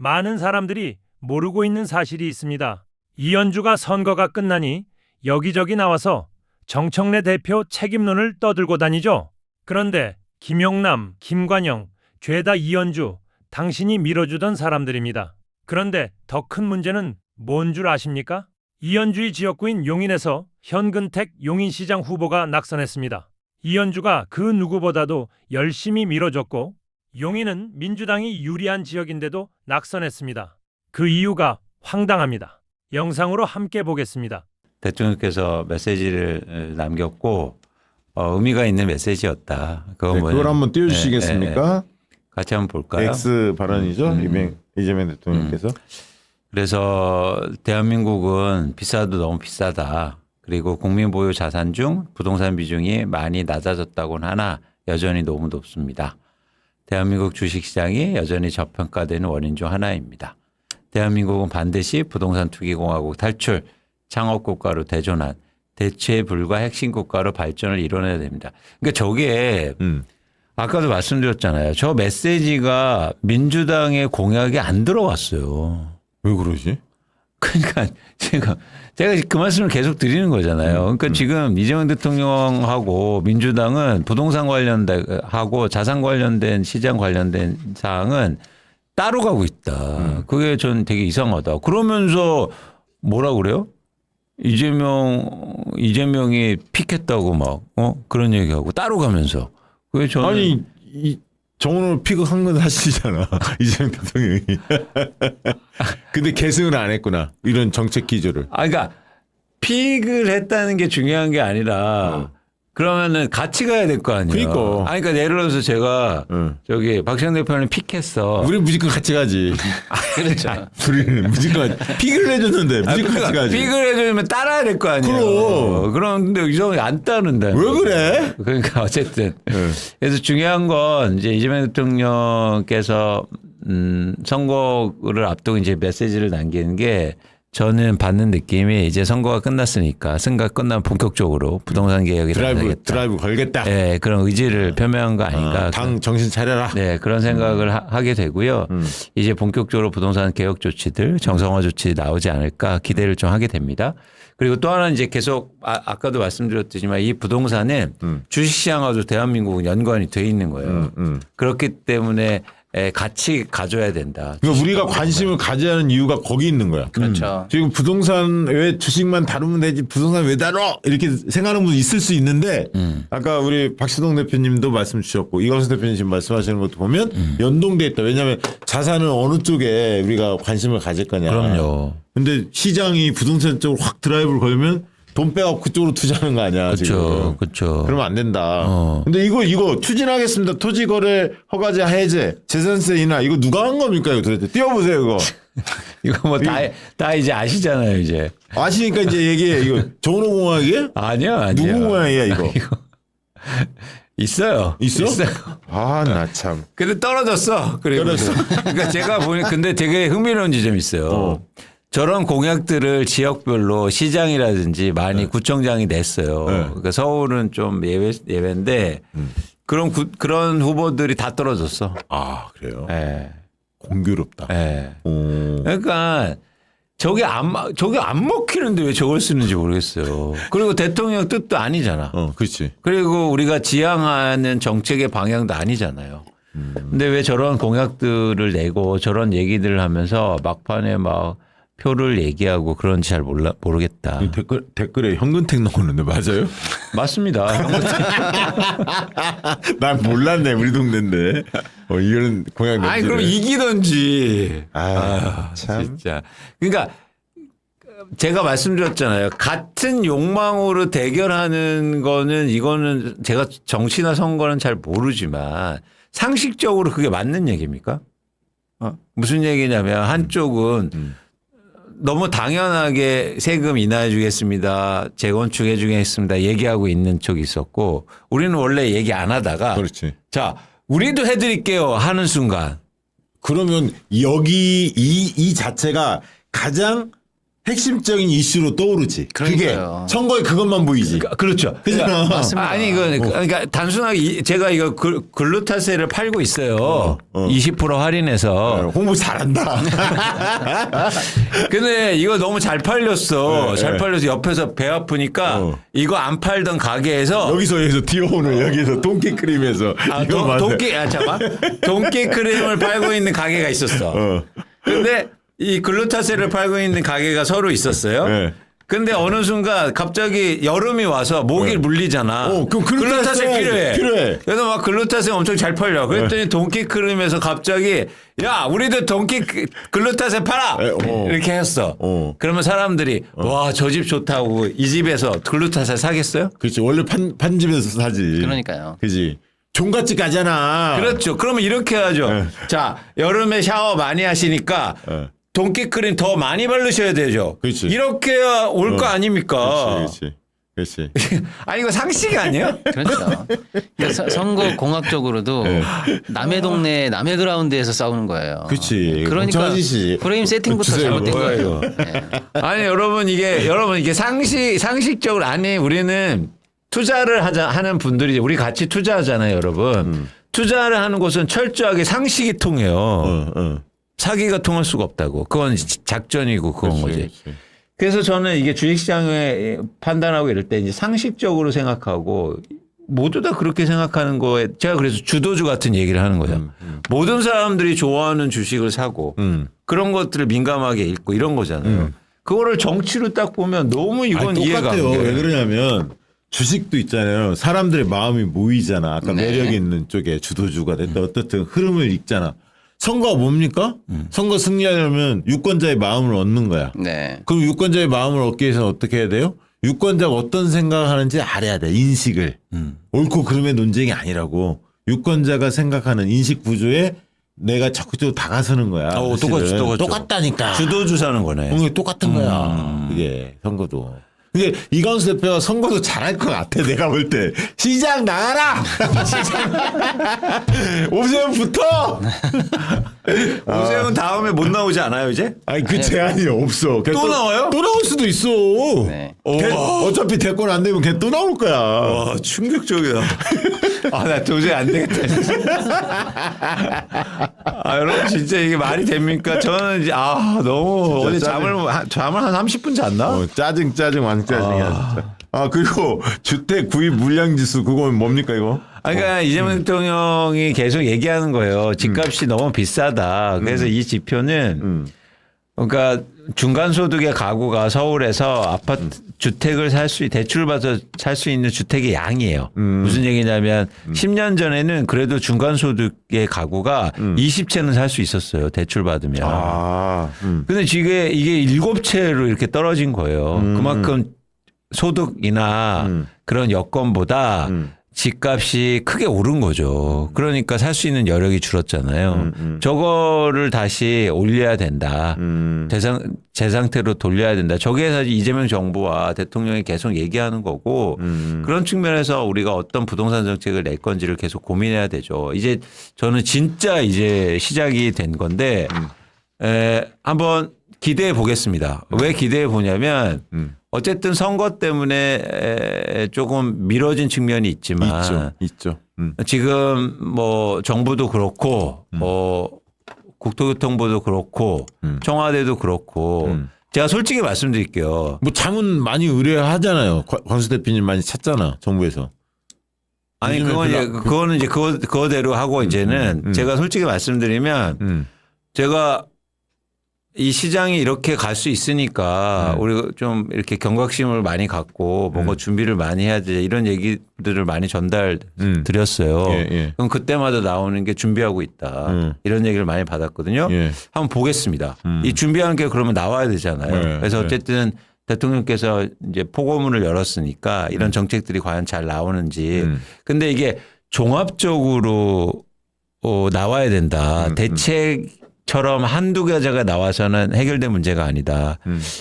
많은 사람들이 모르고 있는 사실이 있습니다. 이현주가 선거가 끝나니 여기저기 나와서 정청래 대표 책임론을 떠들고 다니죠. 그런데 김용남, 김관영, 죄다 이현주, 당신이 밀어주던 사람들입니다. 그런데 더 큰 문제는 뭔 줄 아십니까? 이현주의 지역구인 용인에서 현근택 용인시장 후보가 낙선했습니다. 이현주가 그 누구보다도 열심히 밀어줬고 용인은 민주당이 유리한 지역인데도 낙선했습니다. 그 이유가 황당합니다. 영상으로 함께 보겠습니다. 대통령께서 메시지를 남겼고 의미가 있는 메시지였다. 그걸 한번 띄워주시겠습니까? 같이 한번 볼까요? X 발언이죠. 이재명 대통령께서. 그래서 대한민국은 비싸도 너무 비싸다. 그리고 국민 보유 자산 중 부동산 비중이 많이 낮아졌다고는 하나 여전히 너무 높습니다. 대한민국 주식시장이 여전히 저평가되는 원인 중 하나입니다. 대한민국은 반드시 부동산 투기공화국 탈출, 창업국가로 대전한 대체 불가 핵심 국가로 발전을 이뤄내야 됩니다. 그러니까 저게 아까도 말씀드렸잖아요. 저 메시지가 민주당의 공약에 안 들어갔어요. 왜 그러지? 그러니까 제가 그 말씀을 계속 드리는 거잖아요. 그러니까 지금 이재명 대통령하고 민주당은 부동산 관련하고 자산 관련된 시장 관련된 사항은 따로 가고 있다. 그게 전 되게 이상하다. 그러면서 뭐라 그래요? 이재명이 픽했다고 막 그런 얘기하고 따로 가면서 그게 저는 아니 정원을 픽한 건 사실이잖아. 이재명 대통령이. 근데 계승을 안 했구나. 이런 정책 기조를. 그러니까 픽을 했다는 게 중요한 게 아니라 그러면은 같이 가야 될 거 아니에요. 그러니까 예를 들어서 제가 저기 박시영 대표는 픽했어. 우리 무조건 같이 가지. 그렇죠. 우리는 무조건 픽을 해줬는데 무조건 같이 가지. 픽을 해주면 따라야 될 거 아니에요. 그런데 이성이 안 따른다. 왜 그래? 그러니까 어쨌든 그래서 중요한 건 이제 이재명 대통령께서 선거를 앞두고 이제 메시지를 남기는 게 저는 받는 느낌이 이제 선거가 끝났으니까 선거가 끝나면 본격적으로 부동산 개혁이 드라이브 걸겠다. 네, 그런 의지를 표명한 거 아닌가. 당 정신 차려라. 네, 그런 생각을 하게 되고요. 이제 본격적으로 부동산 개혁 조치들, 정상화 조치 나오지 않을까 기대를 좀 하게 됩니다. 그리고 또 하나 이제 계속 아까도 말씀드렸지만 이 부동산은 주식시장하고도 대한민국은 연관이 돼 있는 거예요. 그렇기 때문에 같이 가져야 된다. 그러니까 우리가 관심을 가져야 하는 이유가 거기 있는 거야. 그렇죠. 지금 부동산 왜 주식만 다루면 되지 부동산 왜 다뤄? 이렇게 생각하는 분 있을 수 있는데 아까 우리 박시동 대표님도 말씀 주셨고 이광수 대표님 지금 말씀하시는 것도 보면 연동돼 있다. 왜냐하면 자산을 어느 쪽에 우리가 관심을 가질 거냐. 그럼요. 근데 시장이 부동산 쪽으로 확 드라이브를 걸면 돈 빼고 그쪽으로 투자하는 거 아니야. 그렇죠. 그렇죠. 그러면 안 된다. 근데 이거 추진하겠습니다. 토지거래 허가제 해제, 재산세 인하 이거 누가 한 겁니까? 이거 도대체 띄워보세요 이거. 이거 뭐 다 이제 아시잖아요 이제. 아시니까 이제 얘기해. 이거 정호공학이에요? 아니야. 누구 공학이야 이거? 있어요. 있어? 나 참. 근데 떨어졌어. 떨어졌어. 그러니까 제가 보니 근데 되게 흥미로운 지점이 있어요. 저런 공약들을 지역별로 시장이라든지 많이 구청장이 냈어요. 그러니까 서울은 좀 예외인데 그런 후보들이 다 떨어졌어. 아, 그래요? 네. 공교롭다. 네. 그러니까 저게 안 먹히는데 왜 저걸 쓰는지 모르겠어요. 그리고 대통령 뜻도 아니잖아. 그렇지. 그리고 우리가 지향하는 정책의 방향도 아니잖아요. 근데 왜 저런 공약들을 내고 저런 얘기들을 하면서 막판에 막 표를 얘기하고 그런지 잘 모르겠다. 댓글에 현근택 나오는데 맞아요? 맞습니다. 난 몰랐네 우리 동네인데. 이런 공약. 아니 그럼 이기던지. 참. 진짜. 그러니까 제가 말씀드렸잖아요. 같은 욕망으로 대결하는 이거는 제가 정치나 선거는 잘 모르지만 상식적으로 그게 맞는 얘기입니까? 무슨 얘기냐면 한쪽은 너무 당연하게 세금 인하해 주겠습니다. 재건축해 주겠습니다. 얘기하고 있는 쪽이 있었고 우리는 원래 얘기 안 하다가 그렇지. 자, 우리도 해드릴게요 하는 순간 그러면 여기 이 자체가 가장 핵심적인 이슈로 떠오르지. 그러니까요. 그게 선거에 그것만 보이지. 그렇죠. 그잖아. 맞습니다. 아니 그러니까 단순하게 제가 이거 글루타세를 팔고 있어요. 20% 할인해서. 홍보 잘한다. 근데 이거 너무 잘 팔렸어. 네, 잘 네. 팔려서 옆에서 배 아프니까 이거 안 팔던 가게에서 여기서 뛰어오는 여기서 동키 크림에서 이거 맞아. 잠깐 돈깨 크림을 팔고 있는 가게가 있었어. 근데 이 글루타세를 팔고 있는 가게가 서로 있었어요. 네. 근데 어느 순간 갑자기 여름이 와서 목이 물리잖아. 그럼 글루타세 필요해. 필요해. 그래서 막 글루타세 엄청 잘 팔려. 그랬더니 돈키 크림에서 갑자기 야 우리도 돈키 글루타세 팔아 이렇게 했어. 그러면 사람들이 와 저 집 좋다고 이 집에서 글루타세 사겠어요? 그렇지. 원래 판 집에서 사지. 그러니까요. 그지. 종갓집 가잖아. 그렇죠. 그러면 이렇게 하죠. 자 여름에 샤워 많이 하시니까 돈키 크림 더 많이 바르셔야 되죠. 그렇지. 이렇게 올 거 아닙니까? 그렇지. 아니 이거 상식이 아니에요? 그렇죠. 그러니까 선거 공학적으로도 남의 동네 남의 그라운드에서 싸우는 거예요. 그렇지. 그러니까 멍청하지. 프레임 세팅부터 주세요. 잘못된 뭐야, 거예요. 이거. 네. 아니 여러분 이게 상식적으로 아니 우리는 투자를 하는 분들이 우리 같이 투자하잖아요, 여러분. 투자를 하는 곳은 철저하게 상식이 통해요. 사기가 통할 수가 없다고. 그건 작전이고 그건 거지. 그렇지. 그래서 저는 이게 주식시장에 판단하고 이럴 때 이제 상식적으로 생각하고 모두 다 그렇게 생각하는 거에 제가 그래서 주도주 같은 얘기를 하는 거예요. 모든 사람들이 좋아하는 주식을 사고 그런 것들을 민감하게 읽고 이런 거잖아요. 그거를 정치로 딱 보면 너무 이건 아니, 이해가 안 똑같아요. 돼요. 왜 그러냐면 주식도 있잖아요. 사람들의 마음이 모이잖아. 아까 네. 매력 있는 쪽에 주도주가 됐다. 어떻든 흐름을 읽잖아. 선거가 뭡니까? 선거 승리하려면 유권자의 마음을 얻는 거야. 네. 그럼 유권자의 마음을 얻기 위해서는 어떻게 해야 돼요? 유권자가 어떤 생각을 하는지 알아야 돼. 인식을. 옳고 그름의 논쟁이 아니라고. 유권자가 생각하는 인식 구조에 내가 적극적으로 다가서는 거야. 사실은. 똑같죠. 똑같다니까. 주도주 사는 거네. 똑같은 거야. 그게 선거도. 근데 이광수 대표가 선거도 잘할 것 같아. 내가 볼 때. 시장 나가라. 오세훈 붙어. 오세훈 다음에 못 나오지 않아요 이제? 아니 그 제한이 없어. 또 나와요? 또 나올 수도 있어. 네. 어차피 대권 안 되면 걔 또 나올 거야. 와 충격적이다. 아 나 도저히 안 되겠다. 아 여러분 진짜 이게 말이 됩니까? 저는 이제 너무 어제 잠을 한 30분 잤나? 짜증 왕짜증이야 진짜. 그리고 주택 구입 물량 지수 그건 뭡니까 이거? 그러니까 이재명 대통령이 계속 얘기하는 거예요. 집값이 너무 비싸다. 그래서 이 지표는 그러니까 중간 소득의 가구가 서울에서 아파트 주택을 대출 받아서 살 수 있는 주택의 양이에요. 무슨 얘기냐면 10년 전에는 그래도 중간 소득의 가구가 20채는 살 수 있었어요. 대출 받으면. 근데 지금 이게 7채로 이렇게 떨어진 거예요. 그만큼 소득이나 그런 여건보다 집값이 크게 오른 거죠. 그러니까 살 수 있는 여력이 줄었잖아요. 저거를 다시 올려야 된다. 제 상태로 돌려야 된다. 저게 사실 이재명 정부와 대통령이 계속 얘기하는 거고 그런 측면에서 우리가 어떤 부동산 정책을 낼 건지를 계속 고민해야 되죠. 이제 저는 진짜 이제 시작이 된 건데 한번 기대해 보겠습니다. 왜 기대해 보냐면 어쨌든 선거 때문에 조금 미뤄진 측면이 있지만 있죠. 지금 뭐 정부도 그렇고 국토교통부도 그렇고 청와대도 그렇고 제가 솔직히 말씀드릴게요. 뭐 자문 많이 의뢰하잖아요. 광수 대표님 많이 찾잖아 정부에서. 아니 그거는 이제 그거대로 하고 이제는 제가 솔직히 말씀드리면 제가 이 시장이 이렇게 갈 수 있으니까 우리가 좀 이렇게 경각심을 많이 갖고 뭔가 준비를 많이 해야 돼 이런 얘기들을 많이 전달 드렸어요. 예. 그럼 그때마다 나오는 게 준비하고 있다 이런 얘기를 많이 받았거든요. 예. 한번 보겠습니다. 이 준비한 게 그러면 나와야 되잖아요. 그래서 어쨌든 대통령께서 이제 포고문을 열었으니까 이런 정책들이 과연 잘 나오는지. 근데 이게 종합적으로 나와야 된다. 대책처럼 한두 가지가 나와서는 해결된 문제가 아니다.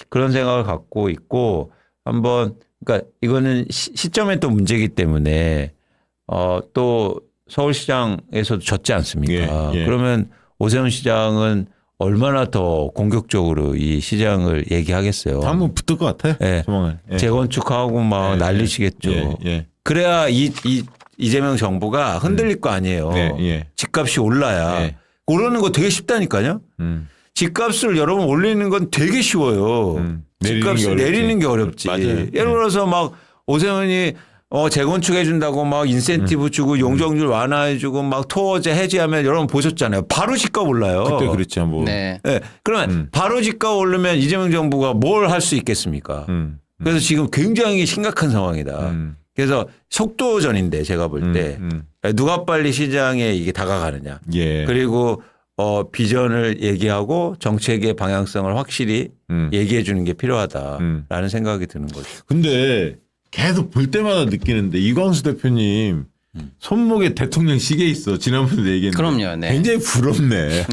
그런 생각을 갖고 있고 한번 그러니까 이거는 시점에 또 문제이기 때문에 또 서울시장에서도 졌지 않습니까? 예. 그러면 오세훈 시장은 얼마나 더 공격적으로 이 시장을 얘기하겠어요. 한번 붙을 것 같아. 예. 조만간. 예. 재건축하고 막 난리치겠죠. 예. 예. 그래야 이재명 정부가 흔들릴 거 아니에요. 예. 예. 집값이 올라야. 예. 오르는 거 되게 쉽다니까요. 집값을 여러분 올리는 건 되게 쉬워요. 집값을 내리는 게 어렵지. 맞아요. 예를 들어서 막 오세훈이 재건축해 준다고 막 인센티브 주고 용적률 완화해 주고 막 토어제 해지하면 여러분 보셨잖아요. 바로 집값 올라요. 그때 그랬지 뭐. 네. 네. 그러면 바로 집값 오르면 이재명 정부가 뭘 할 수 있겠습니까? 그래서 지금 굉장히 심각한 상황이다. 그래서 속도전인데 제가 볼 때 누가 빨리 시장에 이게 다가가느냐. 예. 그리고 비전을 얘기하고 정책의 방향성을 확실히 얘기해 주는 게 필요하다라는 생각이 드는 거죠. 근데 계속 볼 때마다 느끼는데 이광수 대표님 손목에 대통령 시계 있어. 지난번에도 얘기했는데. 그럼요, 네. 굉장히 부럽네.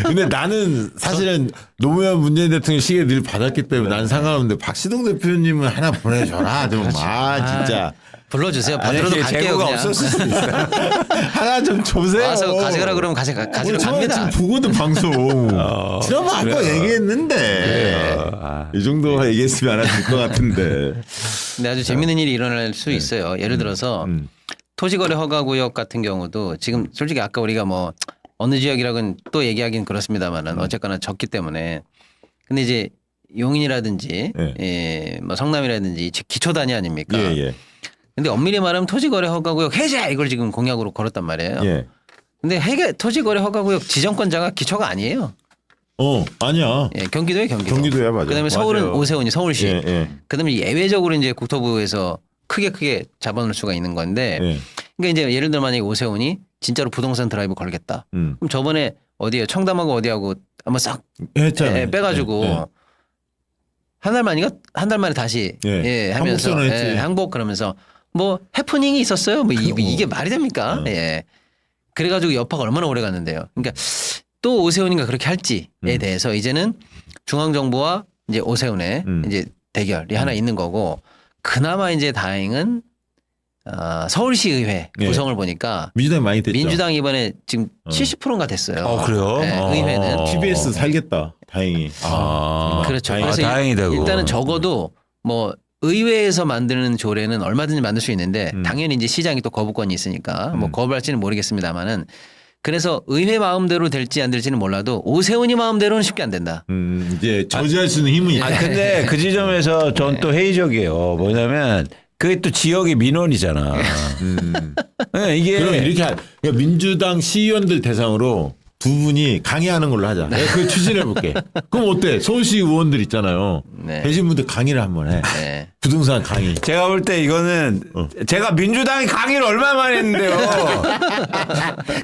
근데 나는 사실은 노무현 문재인 대통령 시계 늘 받았기 때문에 난 상관없는데 박시동 대표님은 하나 보내줘라. 좀. 진짜. 불러주세요. 받으러도 갈게요. 재고가 그냥. 없었을 수도 있어요. 하나 좀 줘세요. 와서 가져가라 그러면 가져러 갑니다. 지금 보거든 방송. 지난번 아까 얘기했는데 이 정도 얘기했으면 안 했을 것 같은데. 근데 아주 재밌는 일이 일어날 수 있어요. 예를 들어서 토지거래 허가구역 같은 경우도 지금 솔직히 아까 우리가 뭐 어느 지역이라고는 또 얘기하긴 그렇습니다만은 어쨌거나 적기 때문에 근데 이제 용인이라든지 뭐 성남이라든지 기초 단위 아닙니까? 예. 근데 엄밀히 말하면 토지거래 허가구역 해제 이걸 지금 공약으로 걸었단 말이에요. 예. 근데 토지거래 허가구역 지정권자가 기초가 아니에요. 아니야. 예, 경기도에 경기도. 경기도야, 맞아. 그다음에 서울은 맞아요. 오세훈이 서울시. 예. 그다음에 예외적으로 이제 국토부에서 크게 잡아놓을 수가 있는 건데. 예. 그러니까 이제 예를 들어 만약에 오세훈이 진짜로 부동산 드라이브 걸겠다. 그럼 저번에 어디에 청담하고 어디하고 한번 싹 했잖아요. 빼가지고 예. 한 달 만에 다시 하면서 항복 선언했지. 항복 그러면서 뭐 해프닝이 있었어요. 뭐 이게 말이 됩니까? 예. 그래가지고 여파가 얼마나 오래 갔는데요. 그러니까 또 오세훈이가 그렇게 할지에 대해서 이제는 중앙정부와 이제 오세훈의 이제 대결이 하나 있는 거고 그나마 이제 다행은 서울시의회 구성을 보니까 민주당이 많이 됐죠. 민주당 이번에 지금 70%가 됐어요. 그래요? 네, 의회는. TBS 살겠다. 다행히. 그렇죠. 다행이다. 그래서 다행이다, 그거. 일단은 적어도 뭐 의회에서 만드는 조례는 얼마든지 만들 수 있는데 당연히 이제 시장이 또 거부권이 있으니까 뭐 거부할지는 모르겠습니다만은 그래서 의회 마음대로 될지 안 될지는 몰라도 오세훈이 마음대로는 쉽게 안 된다. 이제 저지할 수 있는 힘은 있다. 근데 그 지점에서 전 또 회의적이에요. 뭐냐면 그게 또 지역의 민원이잖아. 이게 그럼 이렇게 그러니까 민주당 시의원들 대상으로 두 분이 강의하는 걸로 하자. 내가 그걸 추진해 볼게. 그럼 어때? 서울시 의원들 있잖아요. 네. 되신 분들 강의를 한번 해. 네. 부동산 강의. 제가 볼 때 이거는 제가 민주당이 강의를 얼마 만에 했는데요.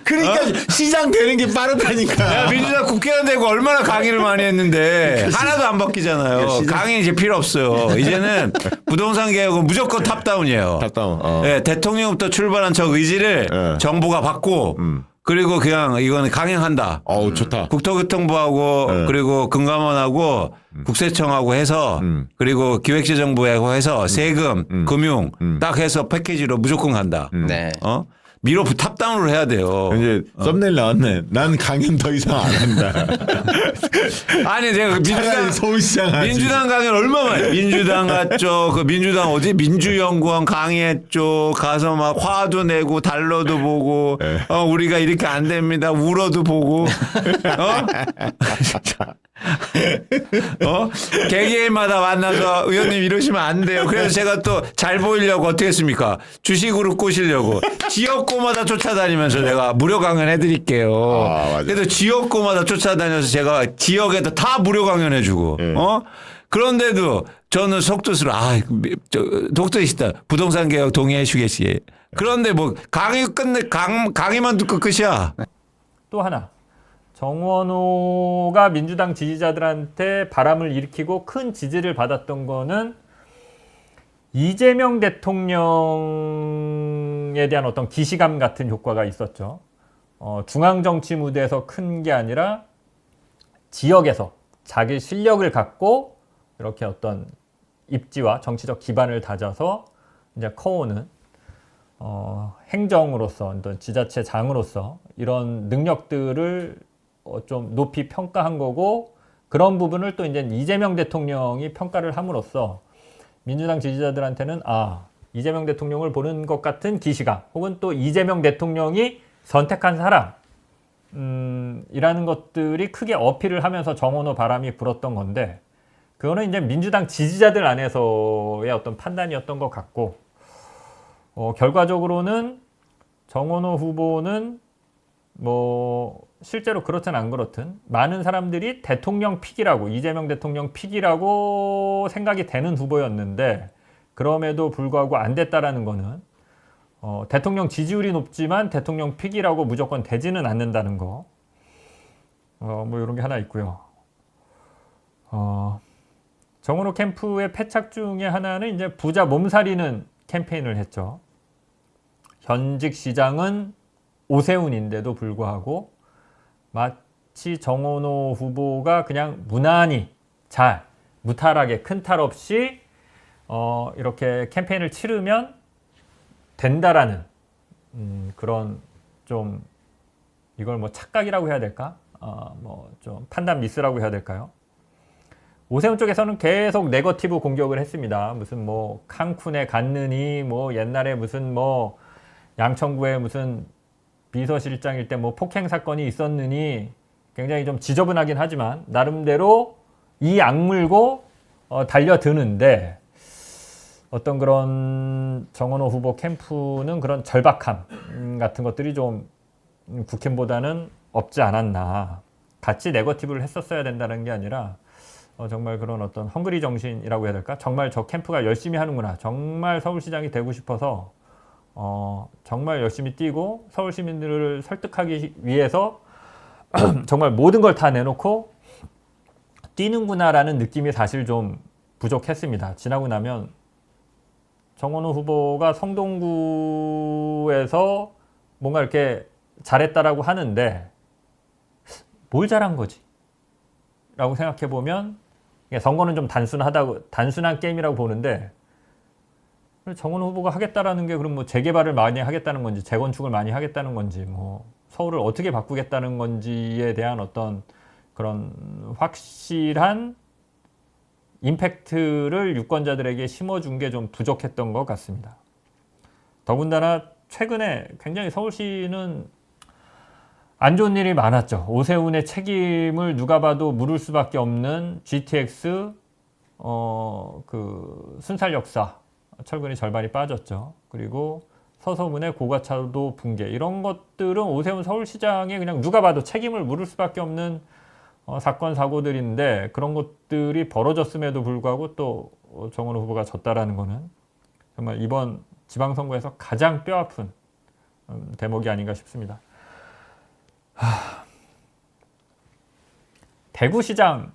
그러니까 시장 되는 게 빠르다니까. 야, 민주당 국회의원 되고 얼마나 강의를 많이 했는데 하나도 안 바뀌잖아요. 강의 이제 필요 없어요. 이제는 부동산 개혁은 무조건 탑다운이에요. 답답. 네, 대통령부터 출발한 저 의지를 정부가 받고 그리고 그냥 이거는 강행한다. 좋다. 국토교통부하고 그리고 금감원하고 국세청하고 해서 그리고 기획재정부하고 해서 세금, 금융 딱 해서 패키지로 무조건 간다. 네. 미로 탑다운을 해야 돼요. 이제 썸네일 나왔네. 난 강연 더 이상 안 한다. 아니 제가 차라리 서울시장 하지. 민주당 강연 얼마만 민주당 갔죠. 그 민주당 어디 민주연구원 강의했죠. 가서 막 화도 내고 달러도 보고 우리가 이렇게 안 됩니다. 울어도 보고 개개인마다 만나서 의원님 이러시면 안 돼요. 그래서 제가 또 잘 보이려고 어떻게 했습니까? 주식으로 꼬시려고 지역구마다 쫓아다니면서 내가 무료 강연 해드릴게요. 맞아. 그래서 지역구마다 쫓아다녀서 제가 지역에도 다 무료 강연해주고 그런데도 저는 속뜻으로 독특이시다. 부동산 개혁 동의해 주겠지. 그런데 뭐 강의만 듣고 끝이야. 또 하나. 정원호가 민주당 지지자들한테 바람을 일으키고 큰 지지를 받았던 거는 이재명 대통령에 대한 어떤 기시감 같은 효과가 있었죠. 중앙정치 무대에서 큰 게 아니라 지역에서 자기 실력을 갖고 이렇게 어떤 입지와 정치적 기반을 다져서 이제 커오는 행정으로서 어떤 지자체장으로서 이런 능력들을 좀 높이 평가한 거고 그런 부분을 또 이제 이재명 대통령이 평가를 함으로써 민주당 지지자들한테는 이재명 대통령을 보는 것 같은 기시감 혹은 또 이재명 대통령이 선택한 사람 이라는 것들이 크게 어필을 하면서 정원호 바람이 불었던 건데 그거는 이제 민주당 지지자들 안에서의 어떤 판단이었던 것 같고 결과적으로는 정원호 후보는 뭐 실제로 그렇든 안 그렇든 많은 사람들이 대통령 픽이라고 이재명 대통령 픽이라고 생각이 되는 후보였는데 그럼에도 불구하고 안 됐다라는 거는 대통령 지지율이 높지만 대통령 픽이라고 무조건 되지는 않는다는 거. 뭐 이런 게 하나 있고요. 정은호 캠프의 패착 중에 하나는 이제 부자 몸살이는 캠페인을 했죠. 현직 시장은 오세훈인데도 불구하고 마치 정원호 후보가 그냥 무난히 잘 무탈하게 큰 탈 없이 이렇게 캠페인을 치르면 된다라는 그런 좀 이걸 뭐 착각이라고 해야 될까? 뭐 좀 판단 미스라고 해야 될까요? 오세훈 쪽에서는 계속 네거티브 공격을 했습니다. 무슨 뭐 칸쿤에 갔느니 뭐 옛날에 무슨 뭐 양천구에 무슨 비서실장일 때 뭐 폭행 사건이 있었느니 굉장히 좀 지저분하긴 하지만 나름대로 이 악물고 달려드는데 어떤 그런 정원호 후보 캠프는 그런 절박함 같은 것들이 좀 국힘보다는 없지 않았나. 같이 네거티브를 했었어야 된다는 게 아니라 정말 그런 어떤 헝그리 정신이라고 해야 될까? 정말 저 캠프가 열심히 하는구나. 정말 서울시장이 되고 싶어서 정말 열심히 뛰고 서울 시민들을 설득하기 위해서 정말 모든 걸 다 내놓고 뛰는구나라는 느낌이 사실 좀 부족했습니다. 지나고 나면 정원호 후보가 성동구에서 뭔가 이렇게 잘했다라고 하는데 뭘 잘한 거지? 라고 생각해 보면 선거는 좀 단순한 게임이라고 보는데 정원호 후보가 하겠다라는 게 그럼 뭐 재개발을 많이 하겠다는 건지 재건축을 많이 하겠다는 건지 뭐 서울을 어떻게 바꾸겠다는 건지에 대한 어떤 그런 확실한 임팩트를 유권자들에게 심어준 게 좀 부족했던 것 같습니다. 더군다나 최근에 굉장히 서울시는 안 좋은 일이 많았죠. 오세훈의 책임을 누가 봐도 물을 수밖에 없는 GTX 그 순살 역사 철근이 절반이 빠졌죠. 그리고 서소문의 고가차도 붕괴 이런 것들은 오세훈 서울시장이 그냥 누가 봐도 책임을 물을 수밖에 없는 사건 사고들인데 그런 것들이 벌어졌음에도 불구하고 또 정원호 후보가 졌다라는 거는 정말 이번 지방선거에서 가장 뼈아픈 대목이 아닌가 싶습니다. 대구시장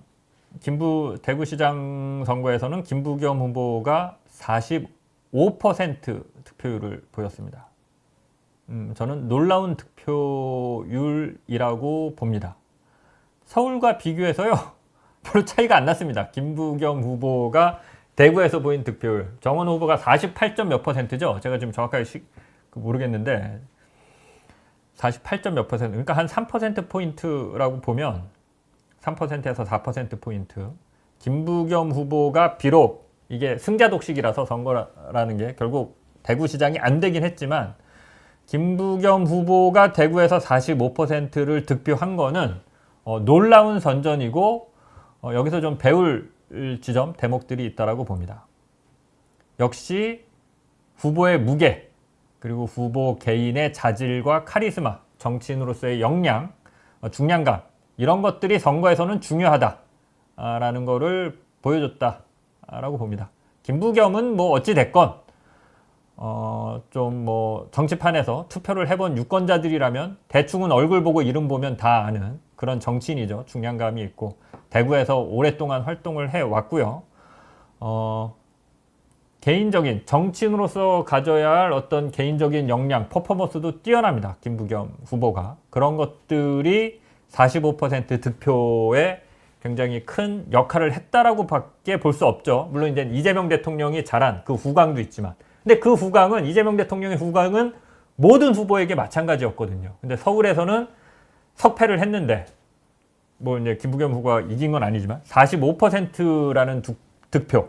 선거에서는 김부겸 후보가 45% 득표율을 보였습니다. 저는 놀라운 득표율이라고 봅니다. 서울과 비교해서요 별로 차이가 안 났습니다. 김부겸 후보가 대구에서 보인 득표율, 정원호 후보가 48점 몇 %죠. 제가 지금 정확하게 모르겠는데 48점 몇 %, 그러니까 한 3%포인트라고 보면 3%에서 4%포인트. 김부겸 후보가 비록 이게 승자 독식이라서 선거라는 게 결국 대구시장이 안 되긴 했지만 김부겸 후보가 대구에서 45%를 득표한 거는 놀라운 선전이고 여기서 좀 배울 지점, 대목들이 있다라고 봅니다. 역시 후보의 무게, 그리고 후보 개인의 자질과 카리스마, 정치인으로서의 역량, 중량감 이런 것들이 선거에서는 중요하다라는 거를 보여줬다라고 봅니다. 김부겸은 뭐 어찌 됐건 좀 뭐 정치판에서 투표를 해본 유권자들이라면 대충은 얼굴 보고 이름 보면 다 아는 그런 정치인이죠. 중량감이 있고 대구에서 오랫동안 활동을 해왔고요. 개인적인 정치인으로서 가져야 할 어떤 개인적인 역량, 퍼포먼스도 뛰어납니다. 김부겸 후보가. 그런 것들이 45% 득표에 굉장히 큰 역할을 했다라고 밖에 볼 수 없죠. 물론 이제 이재명 대통령이 잘한 그 후광도 있지만. 근데 그 후광은, 이재명 대통령의 후광은 모든 후보에게 마찬가지였거든요. 근데 서울에서는 석패를 했는데 뭐 이제 김부겸 후보가 이긴 건 아니지만 45%라는 득표,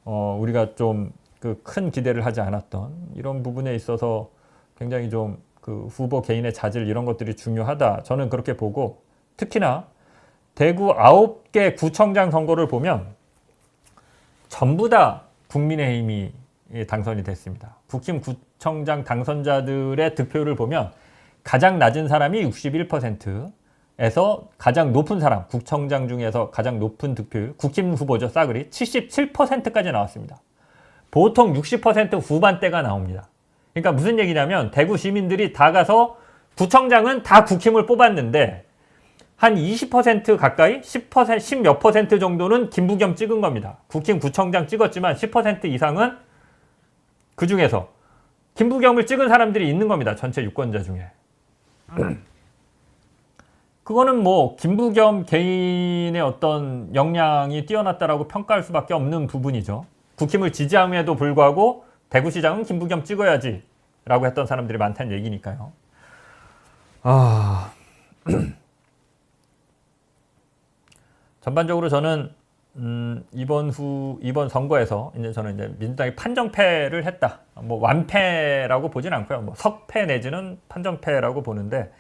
우리가 좀 그 큰 기대를 하지 않았던 이런 부분에 있어서 굉장히 좀 그 후보 개인의 자질 이런 것들이 중요하다. 저는 그렇게 보고, 특히나 대구 9개 구청장 선거를 보면 전부 다 국민의힘이 당선이 됐습니다. 국힘 구청장 당선자들의 득표를 보면 가장 낮은 사람이 61%에서 가장 높은 사람, 구청장 중에서 가장 높은 득표율, 국힘 후보죠, 싸그리 77%까지 나왔습니다. 보통 60% 후반대가 나옵니다. 그러니까 무슨 얘기냐면 대구 시민들이 다 가서 구청장은 다 국힘을 뽑았는데 한 20% 가까이 10몇 퍼센트 정도는 김부겸 찍은 겁니다. 국힘 구청장 찍었지만 10% 이상은 그 중에서 김부겸을 찍은 사람들이 있는 겁니다. 전체 유권자 중에. 그거는 뭐 김부겸 개인의 어떤 역량이 뛰어났다라고 평가할 수밖에 없는 부분이죠. 국힘을 지지함에도 불구하고 대구시장은 김부겸 찍어야지 라고 했던 사람들이 많다는 얘기니까요. 전반적으로 저는 이번 선거에서 이제 저는 이제 민주당이 판정패를 했다. 뭐 완패라고 보진 않고요. 뭐 석패 내지는 판정패라고 보는데,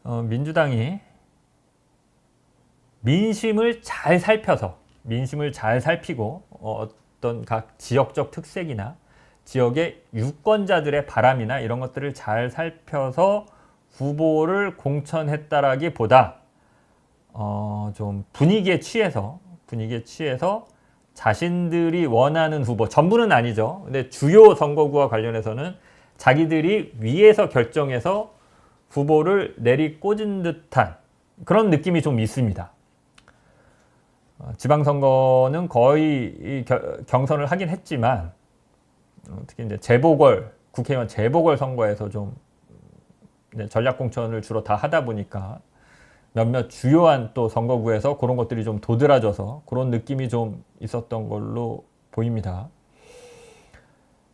민주당이 민심을 잘 살피고 어떤 각 지역적 특색이나 지역의 유권자들의 바람이나 이런 것들을 잘 살펴서 후보를 공천했다라기보다 좀 분위기에 취해서 자신들이 원하는 후보, 전부는 아니죠. 근데 주요 선거구와 관련해서는 자기들이 위에서 결정해서 후보를 내리꽂은 듯한 그런 느낌이 좀 있습니다. 지방선거는 거의 경선을 하긴 했지만, 특히 이제 국회의원 재보궐 선거에서 좀 전략공천을 주로 다 하다 보니까 몇몇 주요한 또 선거구에서 그런 것들이 좀 도드라져서 그런 느낌이 좀 있었던 걸로 보입니다.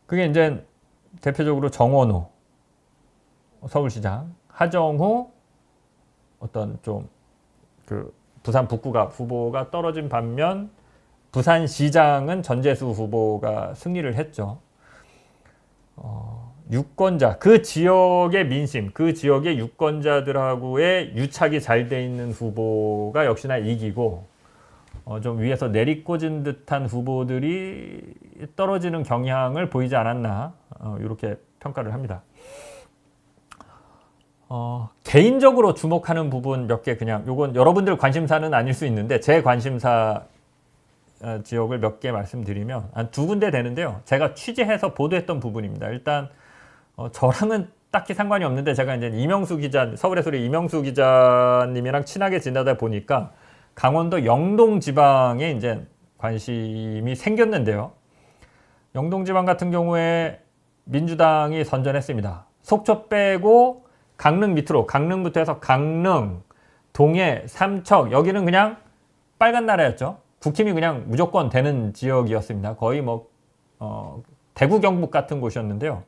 그게 이제 대표적으로 정원호 서울시장, 하정우 어떤 좀 그 부산 북구가 후보가 떨어진 반면 부산시장은 전재수 후보가 승리를 했죠. 유권자, 그 지역의 민심, 그 지역의 유권자들하고의 유착이 잘 돼 있는 후보가 역시나 이기고, 좀 위에서 내리꽂은 듯한 후보들이 떨어지는 경향을 보이지 않았나, 이렇게 평가를 합니다. 개인적으로 주목하는 부분 몇 개, 그냥 요건 여러분들 관심사는 아닐 수 있는데 제 관심사 지역을 몇 개 말씀드리면 한 두 군데 되는데요. 제가 취재해서 보도했던 부분입니다. 일단 저랑은 딱히 상관이 없는데 제가 이제 이명수 기자, 서울의 소리 이명수 기자님이랑 친하게 지내다 보니까 강원도 영동 지방에 이제 관심이 생겼는데요. 영동 지방 같은 경우에 민주당이 선전했습니다. 속초 빼고 강릉 밑으로, 강릉부터 해서 강릉, 동해, 삼척, 여기는 그냥 빨간 나라였죠. 국힘이 그냥 무조건 되는 지역이었습니다. 거의 뭐 대구 경북 같은 곳이었는데요.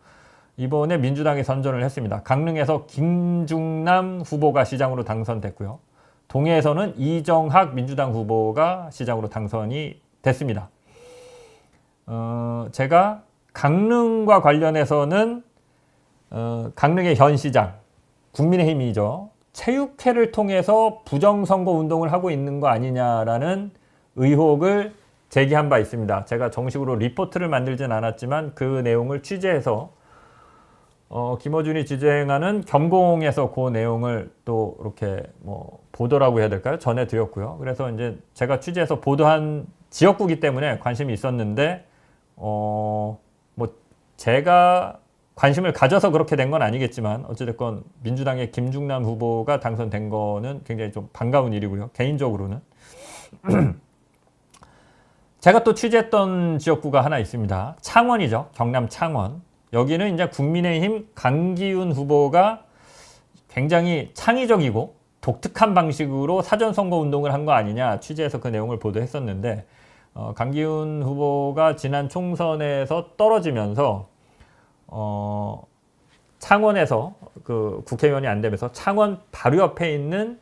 이번에 민주당이 선전을 했습니다. 강릉에서 김중남 후보가 시장으로 당선됐고요. 동해에서는 이정학 민주당 후보가 시장으로 당선이 됐습니다. 제가 강릉과 관련해서는 강릉의 현 시장, 국민의힘이죠. 체육회를 통해서 부정선거 운동을 하고 있는 거 아니냐라는 의혹을 제기한 바 있습니다. 제가 정식으로 리포트를 만들진 않았지만 그 내용을 취재해서 김어준이 지지행하는 겸공에서 그 내용을 또 이렇게 뭐 보도라고 해야 될까요? 전해드렸고요. 그래서 이제 제가 취재해서 보도한 지역구기 때문에 관심이 있었는데 뭐 제가 관심을 가져서 그렇게 된 건 아니겠지만 어찌됐건 민주당의 김중남 후보가 당선된 거는 굉장히 좀 반가운 일이고요. 개인적으로는. 제가 또 취재했던 지역구가 하나 있습니다. 창원이죠. 경남 창원. 여기는 이제 국민의힘 강기훈 후보가 굉장히 창의적이고 독특한 방식으로 사전선거 운동을 한 거 아니냐 취재해서 그 내용을 보도했었는데, 강기훈 후보가 지난 총선에서 떨어지면서 창원에서 그 국회의원이 안 되면서 창원 바로 옆에 있는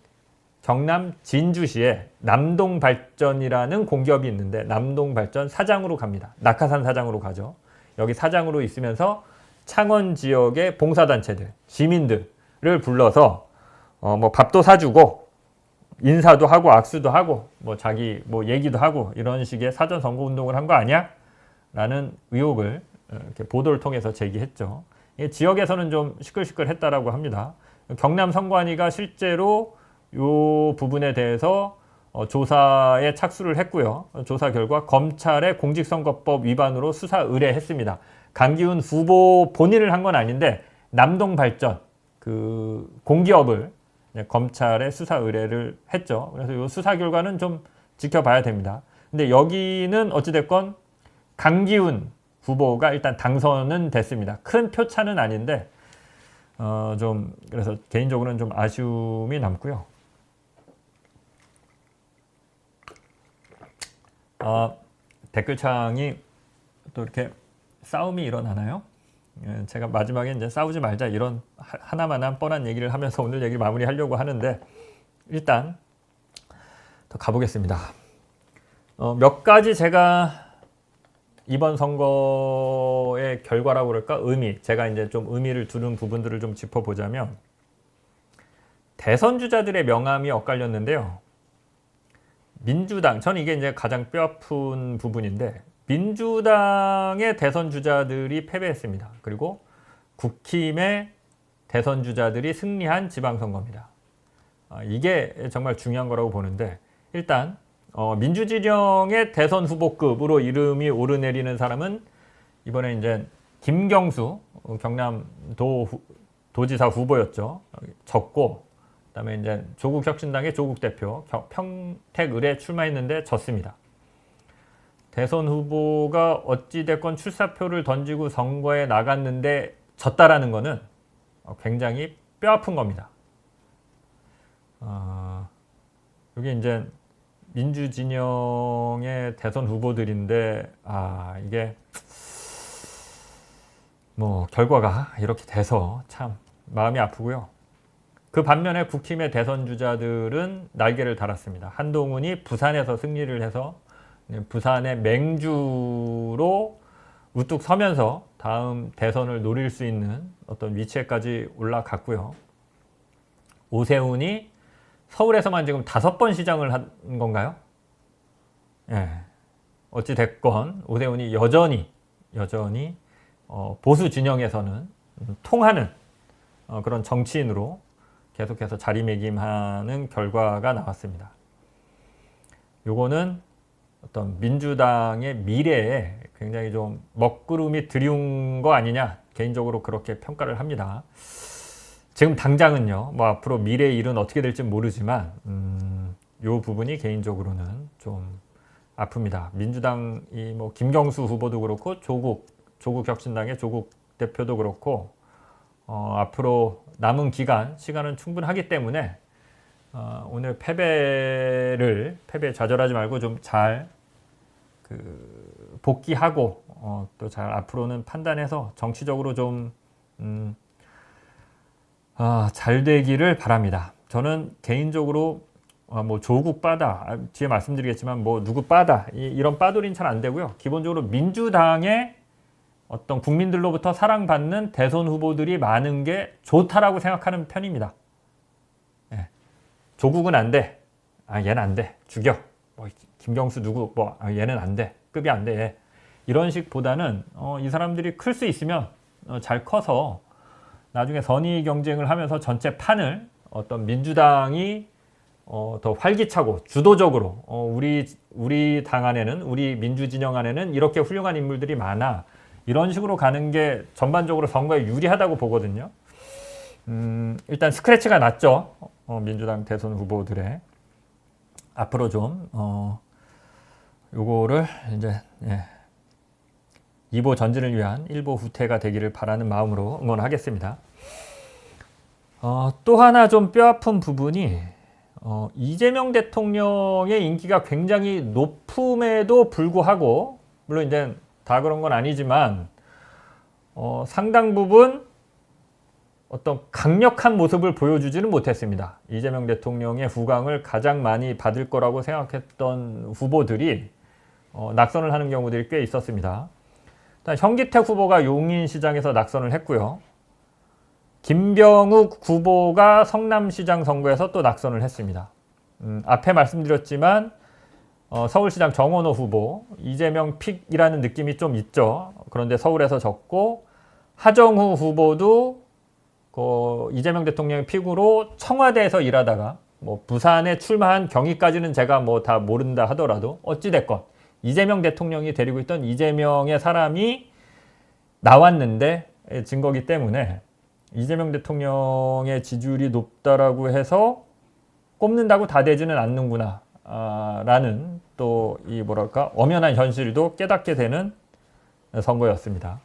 경남 진주시에 남동발전이라는 공기업이 있는데 남동발전 사장으로 갑니다. 낙하산 사장으로 가죠. 여기 사장으로 있으면서 창원 지역의 봉사단체들, 시민들을 불러서 뭐 밥도 사주고 인사도 하고 악수도 하고 뭐 자기 뭐 얘기도 하고 이런 식의 사전 선거 운동을 한 거 아니야? 라는 의혹을 이렇게 보도를 통해서 제기했죠. 지역에서는 좀 시끌시끌했다라고 합니다. 경남 선관위가 실제로 이 부분에 대해서 조사에 착수를 했고요. 조사 결과 검찰의 공직선거법 위반으로 수사 의뢰했습니다. 강기훈 후보 본인을 한 건 아닌데 남동발전 그 공기업을 검찰에 수사 의뢰를 했죠. 그래서 이 수사 결과는 좀 지켜봐야 됩니다. 근데 여기는 어찌됐건 강기훈 후보가 일단 당선은 됐습니다. 큰 표차는 아닌데 좀 그래서 개인적으로는 좀 아쉬움이 남고요. 댓글창이 또 이렇게 싸움이 일어나나요? 제가 마지막에 이제 싸우지 말자 이런 하나만한 뻔한 얘기를 하면서 오늘 얘기를 마무리하려고 하는데 일단 더 가보겠습니다. 몇 가지 제가 이번 선거의 결과라고 그럴까? 제가 이제 좀 의미를 두는 부분들을 좀 짚어보자면 대선 주자들의 명암이 엇갈렸는데요. 민주당, 저는 이게 이제 가장 뼈아픈 부분인데 민주당의 대선 주자들이 패배했습니다. 그리고 국힘의 대선 주자들이 승리한 지방선거입니다. 이게 정말 중요한 거라고 보는데 일단 민주진영의 대선 후보급으로 이름이 오르내리는 사람은 이번에 이제 김경수 경남도지사 후보였죠. 졌고 그다음에 이제 조국혁신당의 조국 대표 평택을에 출마했는데 졌습니다. 대선 후보가 어찌됐건 출사표를 던지고 선거에 나갔는데 졌다라는 거는 굉장히 뼈아픈 겁니다. 여기 이제 민주진영의 대선 후보들인데 이게 뭐 결과가 이렇게 돼서 참 마음이 아프고요. 그 반면에 국힘의 대선 주자들은 날개를 달았습니다. 한동훈이 부산에서 승리를 해서 부산의 맹주로 우뚝 서면서 다음 대선을 노릴 수 있는 어떤 위치에까지 올라갔고요. 오세훈이 서울에서만 지금 5번 시장을 한 건가요? 예. 어찌 됐건 오세훈이 여전히 보수 진영에서는 통하는 그런 정치인으로 계속해서 자리매김하는 결과가 나왔습니다. 요거는 어떤 민주당의 미래에 굉장히 좀 먹구름이 드리운 거 아니냐 개인적으로 그렇게 평가를 합니다. 지금 당장은요, 뭐 앞으로 미래의 일은 어떻게 될지 모르지만 요 부분이 개인적으로는 좀 아픕니다. 민주당이 뭐 김경수 후보도 그렇고 조국혁신당의 조국 대표도 그렇고 앞으로 남은 시간은 충분하기 때문에 오늘 패배 좌절하지 말고 좀 잘 복귀하고 또 잘 앞으로는 판단해서 정치적으로 좀 잘 되기를 바랍니다. 저는 개인적으로 뭐 조국 빠다 뒤에 말씀드리겠지만 뭐 누구 빠다 이런 빠돌이는 잘 안 되고요. 기본적으로 민주당의 어떤 국민들로부터 사랑받는 대선 후보들이 많은 게 좋다라고 생각하는 편입니다. 예. 조국은 안 돼. 얘는 안 돼. 죽여. 뭐 김경수 누구 얘는 안 돼. 급이 안 돼. 얘. 이런 식보다는 이 사람들이 클 수 있으면 잘 커서 나중에 선의 경쟁을 하면서 전체 판을 어떤 민주당이 더 활기차고 주도적으로 우리 당 안에는 우리 민주진영 안에는 이렇게 훌륭한 인물들이 많아. 이런 식으로 가는 게 전반적으로 선거에 유리하다고 보거든요. 일단 스크래치가 났죠. 민주당 대선 후보들의 앞으로 좀 요거를 이제 2보 전진을 위한 1보 후퇴가 되기를 바라는 마음으로 응원하겠습니다. 또 하나 좀 뼈아픈 부분이 이재명 대통령의 인기가 굉장히 높음에도 불구하고 물론 이제 다 그런 건 아니지만 상당 부분 어떤 강력한 모습을 보여주지는 못했습니다. 이재명 대통령의 후광을 가장 많이 받을 거라고 생각했던 후보들이 낙선을 하는 경우들이 꽤 있었습니다. 일단 현기택 후보가 용인시장에서 낙선을 했고요. 김병욱 후보가 성남시장 선거에서 또 낙선을 했습니다. 앞에 말씀드렸지만 서울시장 정원호 후보, 이재명 픽이라는 느낌이 좀 있죠. 그런데 서울에서 졌고 하정우 후보도 이재명 대통령의 픽으로 청와대에서 일하다가 뭐 부산에 출마한 경위까지는 제가 뭐 다 모른다 하더라도 어찌됐건 이재명 대통령이 데리고 있던 이재명의 사람이 나왔는데 진 거기 때문에 이재명 대통령의 지지율이 높다라고 해서 꼽는다고 다 되지는 않는구나 라는 또 이 뭐랄까 엄연한 현실도 깨닫게 되는 선거였습니다.